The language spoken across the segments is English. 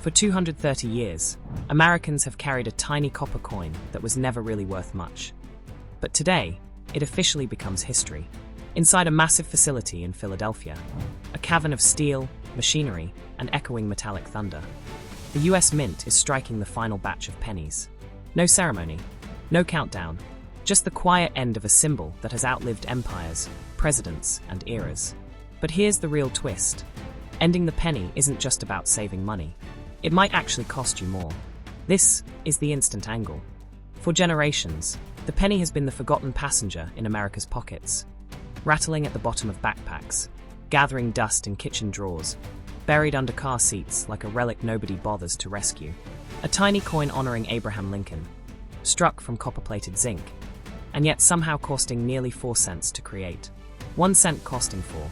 For 230 years, Americans have carried a tiny copper coin that was never really worth much. But today, it officially becomes history. Inside a massive facility in Philadelphia, a cavern of steel, machinery, and echoing metallic thunder, the US Mint is striking the final batch of pennies. No ceremony, no countdown, just the quiet end of a symbol that has outlived empires, presidents, and eras. But here's the real twist. Ending the penny isn't just about saving money. It might actually cost you more. This is the instant angle. For generations, the penny has been the forgotten passenger in America's pockets, rattling at the bottom of backpacks, gathering dust in kitchen drawers, buried under car seats like a relic nobody bothers to rescue. A tiny coin honoring Abraham Lincoln, struck from copper-plated zinc, and yet somehow costing nearly 4 cents to create. 1 cent costing 4.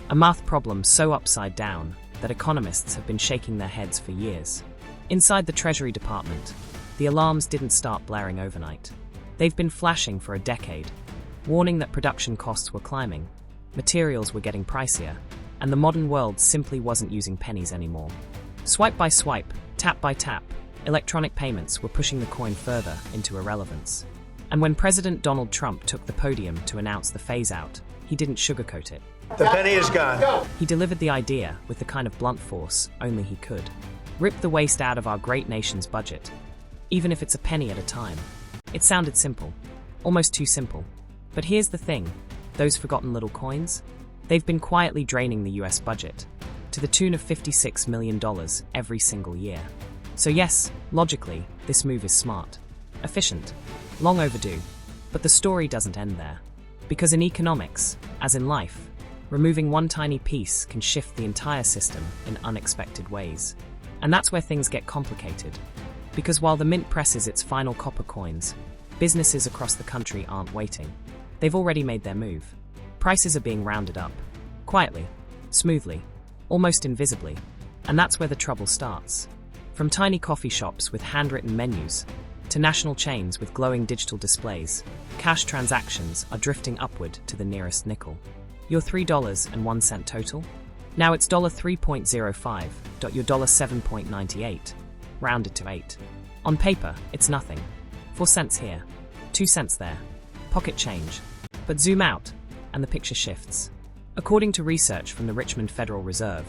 A math problem so upside down that economists have been shaking their heads for years. Inside the Treasury Department, the alarms didn't start blaring overnight. They've been flashing for a decade, warning that production costs were climbing, materials were getting pricier, and the modern world simply wasn't using pennies anymore. Swipe by swipe, tap by tap, electronic payments were pushing the coin further into irrelevance. And when President Donald Trump took the podium to announce the phase-out, he didn't sugarcoat it. The penny is gone. He delivered the idea with the kind of blunt force only he could. Rip the waste out of our great nation's budget, even if it's a penny at a time. It sounded simple, almost too simple. But here's the thing, those forgotten little coins? They've been quietly draining the US budget, to the tune of $56 million every single year. So yes, logically, this move is smart, efficient, long overdue. But the story doesn't end there. Because in economics, as in life, removing one tiny piece can shift the entire system in unexpected ways. And that's where things get complicated. Because while the mint presses its final copper coins, businesses across the country aren't waiting. They've already made their move. Prices are being rounded up. Quietly, smoothly, almost invisibly. And that's where the trouble starts. From tiny coffee shops with handwritten menus, to national chains with glowing digital displays, cash transactions are drifting upward to the nearest nickel. Your $3.01 total? Now it's $3.05. Your $7.98. Rounded to 8. On paper, it's nothing. 4 cents here, 2 cents there. Pocket change. But zoom out, and the picture shifts. According to research from the Richmond Federal Reserve,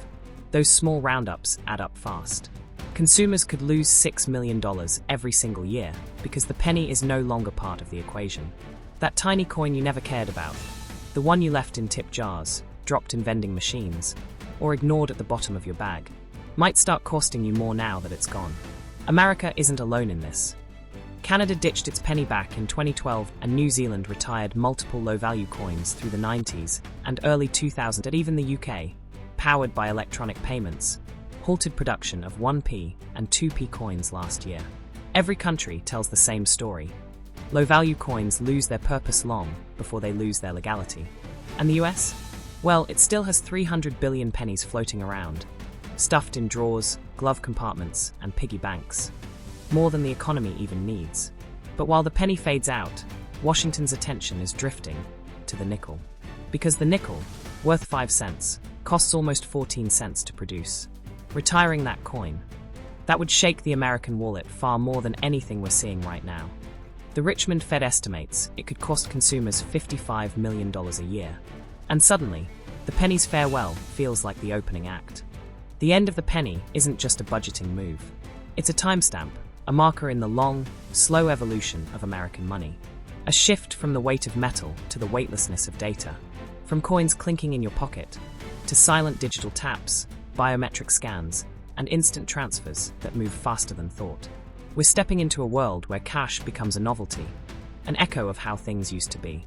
those small roundups add up fast. Consumers could lose $6 million every single year because the penny is no longer part of the equation. That tiny coin you never cared about, the one you left in tip jars, dropped in vending machines, or ignored at the bottom of your bag, might start costing you more now that it's gone. America isn't alone in this. Canada ditched its penny back in 2012, and New Zealand retired multiple low-value coins through the 90s and early 2000s, and even the UK, powered by electronic payments, halted production of 1p and 2p coins last year. Every country tells the same story. Low-value coins lose their purpose long before they lose their legality. And the US? Well, it still has 300 billion pennies floating around, stuffed in drawers, glove compartments, and piggy banks. More than the economy even needs. But while the penny fades out, Washington's attention is drifting to the nickel. Because the nickel, worth 5 cents, costs almost 14 cents to produce. Retiring that coin, that would shake the American wallet far more than anything we're seeing right now. The Richmond Fed estimates it could cost consumers $55 million a year. And suddenly, the penny's farewell feels like the opening act. The end of the penny isn't just a budgeting move. It's a timestamp, a marker in the long, slow evolution of American money. A shift from the weight of metal to the weightlessness of data. From coins clinking in your pocket, to silent digital taps, biometric scans, and instant transfers that move faster than thought. We're stepping into a world where cash becomes a novelty, an echo of how things used to be.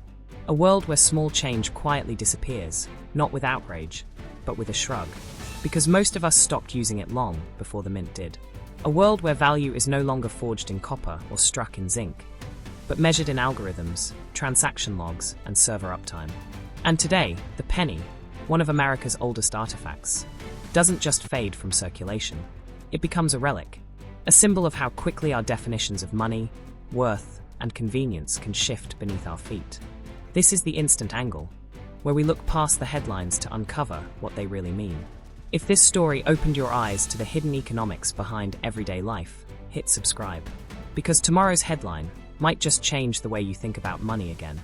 A world where small change quietly disappears, not with outrage, but with a shrug. Because most of us stopped using it long before the mint did. A world where value is no longer forged in copper or struck in zinc, but measured in algorithms, transaction logs, and server uptime. And today, the penny, one of America's oldest artifacts, doesn't just fade from circulation. It becomes a relic, a symbol of how quickly our definitions of money, worth, and convenience can shift beneath our feet. This is the instant angle, where we look past the headlines to uncover what they really mean. If this story opened your eyes to the hidden economics behind everyday life, hit subscribe. Because tomorrow's headline might just change the way you think about money again.